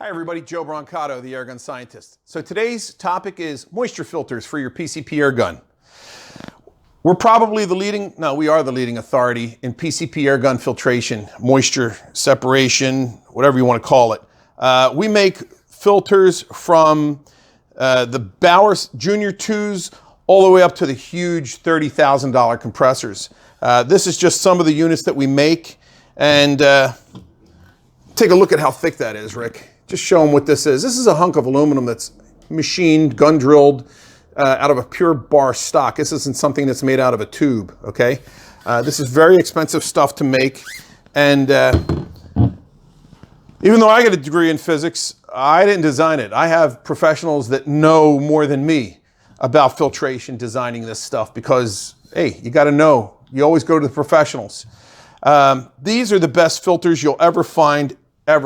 Hi everybody, Joe Brancato, the airgun scientist. So today's topic is moisture filters for your PCP airgun. We're probably we are the leading authority in PCP airgun filtration, moisture separation, whatever you want to call it. We make filters from the Bowers Junior 2s all the way up to the huge $30,000 compressors. This is just some of the units that we make, and take a look at how thick that is, Rick. Just show them what this is. This is a hunk of aluminum that's machined, gun drilled out of a pure bar stock. This isn't something that's made out of a tube, okay? This is very expensive stuff to make. And even though I got a degree in physics, I didn't design it. I have professionals that know more than me about filtration, designing this stuff, because, hey, you got to know. You always go to the professionals. These are the best filters you'll ever find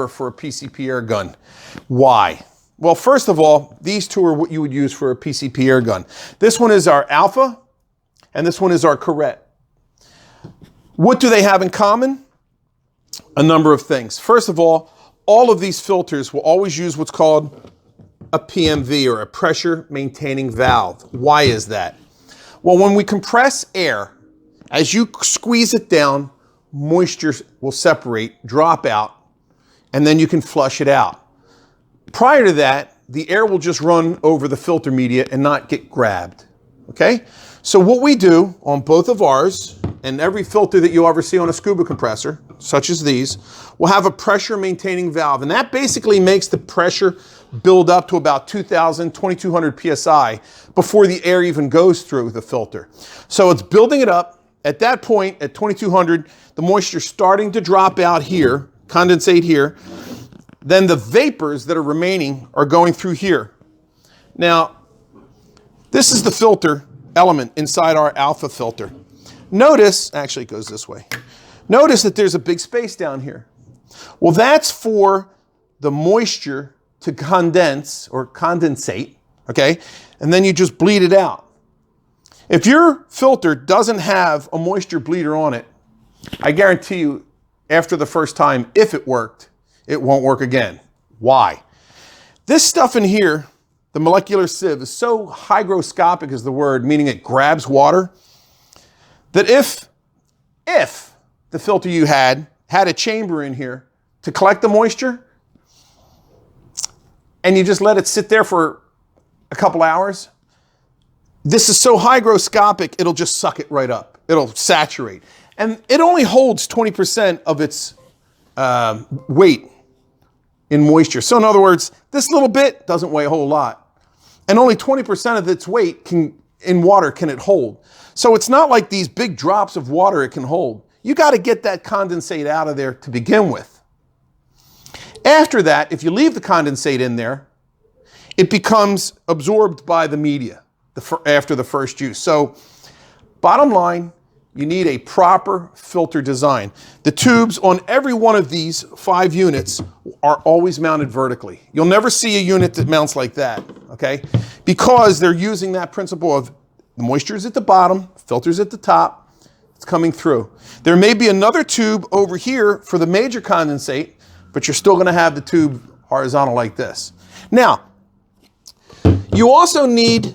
for a PCP air gun. Why? Well, first of all, these two are what you would use for a PCP air gun. This one is our Alpha, and this one is our Corette. What do they have in common? A number of things. First of all of these filters will always use what's called a PMV, or a pressure maintaining valve. Why is that? Well, when we compress air, as you squeeze it down, moisture will separate, drop out, and then you can flush it out. Prior to that, the air will just run over the filter media and not get grabbed, okay? So what we do on both of ours, and every filter that you'll ever see on a scuba compressor, such as these, will have a pressure maintaining valve, and that basically makes the pressure build up to about 2,000, 2,200 PSI before the air even goes through the filter. So it's building it up. At that point, at 2,200, the moisture's starting to drop out here, condensate here. Then the vapors that are remaining are going through here. Now, this is the filter element inside our Alpha filter. Notice, actually it goes this way. Notice that there's a big space down here. Well, that's for the moisture to condense or condensate, okay? And then you just bleed it out. If your filter doesn't have a moisture bleeder on it, I guarantee you, after the first time, if it worked, it won't work again. Why? This stuff in here, the molecular sieve, is so hygroscopic is the word, meaning it grabs water, that if the filter you had a chamber in here to collect the moisture, and you just let it sit there for a couple hours, this is so hygroscopic, it'll just suck it right up. It'll saturate. And it only holds 20% of its weight in moisture. So in other words, this little bit doesn't weigh a whole lot. And only 20% of its weight in water can it hold. So it's not like these big drops of water it can hold. You got to get that condensate out of there to begin with. After that, if you leave the condensate in there, it becomes absorbed by the media after the first use. So bottom line, you need a proper filter design. The tubes on every one of these 5 units are always mounted vertically. You'll never see a unit that mounts like that, okay? Because they're using that principle of the moisture is at the bottom, filter's at the top, it's coming through. There may be another tube over here for the major condensate, but you're still gonna have the tube horizontal like this. Now, you also need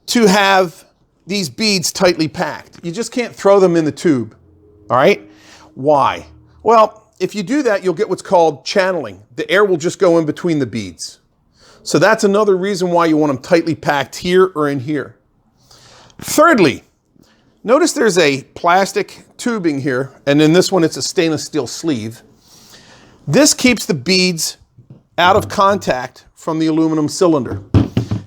to have these beads tightly packed. You just can't throw them in the tube, all right? Why? Well, if you do that, you'll get what's called channeling. The air will just go in between the beads. So that's another reason why you want them tightly packed here or in here. Thirdly, notice there's a plastic tubing here, and in this one it's a stainless steel sleeve. This keeps the beads out of contact from the aluminum cylinder.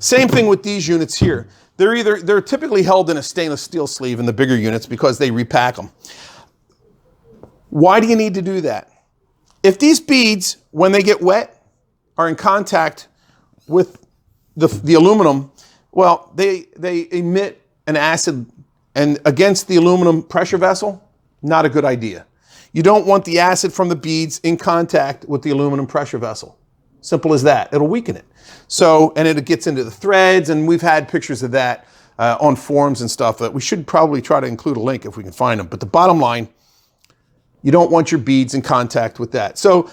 Same thing with these units here. They're typically held in a stainless steel sleeve in the bigger units because they repack them. Why do you need to do that? If these beads, when they get wet, are in contact with the aluminum, well, they emit an acid, and against the aluminum pressure vessel, not a good idea. You don't want the acid from the beads in contact with the aluminum pressure vessel. Simple as that. It'll weaken it. So, and it gets into the threads, and we've had pictures of that on forums and stuff that we should probably try to include a link if we can find them. But the bottom line, you don't want your beads in contact with that. So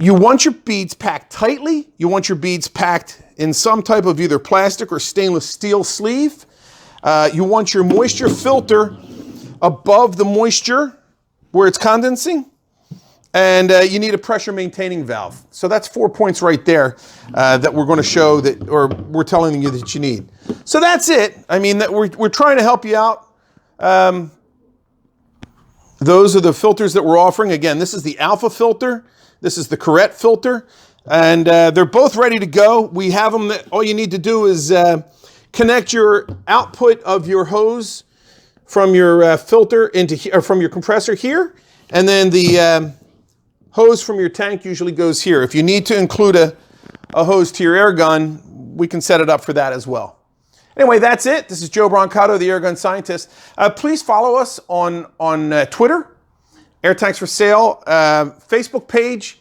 You want your beads packed tightly. You want your beads packed in some type of either plastic or stainless steel sleeve. You want your moisture filter above the moisture where it's condensing. And you need a pressure maintaining valve. So that's 4 points right there that we're going to show that, or we're telling you that you need. So that's it. I mean, that we're trying to help you out. Those are the filters that we're offering. Again, this is the Alpha filter. This is the Corette filter. And they're both ready to go. We have them. All you need to do is connect your output of your hose from your filter into, or from your compressor here. And then the hose from your tank usually goes here. If you need to include a hose to your air gun, we can set it up for that as well. Anyway, that's it. This is Joe Brancato, the Airgun Scientist. Please follow us on Twitter, Air Tanks for Sale, Facebook page.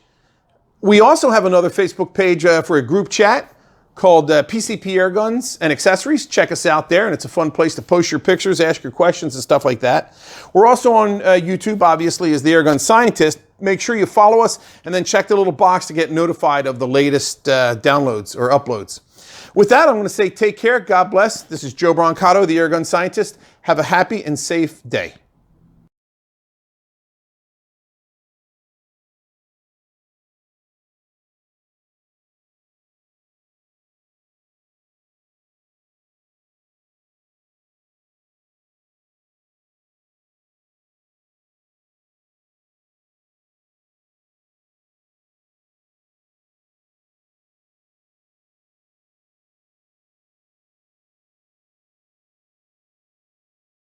We also have another Facebook page for a group chat called PCP Airguns and Accessories. Check us out there, and it's a fun place to post your pictures, ask your questions, and stuff like that. We're also on YouTube, obviously, as the Airgun Scientist. Make sure you follow us, and then check the little box to get notified of the latest downloads or uploads. With that, I'm going to say take care. God bless. This is Joe Brancato, the Airgun Scientist. Have a happy and safe day.